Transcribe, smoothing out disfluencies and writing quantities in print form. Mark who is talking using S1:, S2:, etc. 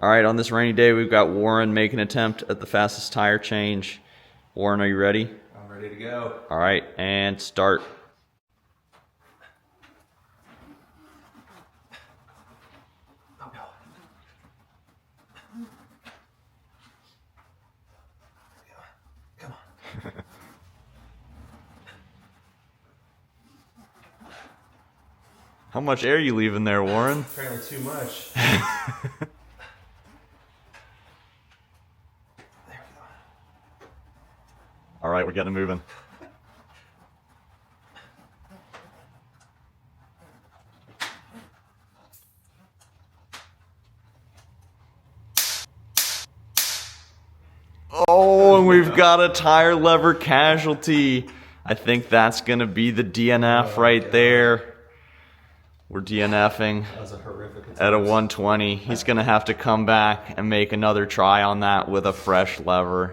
S1: All right, on this rainy day, we've got Warren making an attempt at the fastest tire change. Warren, are you ready?
S2: I'm ready to go.
S1: All right, and start.
S2: Oh no. Come on.
S1: How much air are you leaving there, Warren?
S2: Apparently too much. There we go.
S1: All right, we're getting moving. Oh, and we've got a tire lever casualty. I think that's going to be the DNF right there. We're DNFing
S2: That was a horrific attempt.
S1: at a 120. He's going to have to come back and make another try on that with a fresh lever.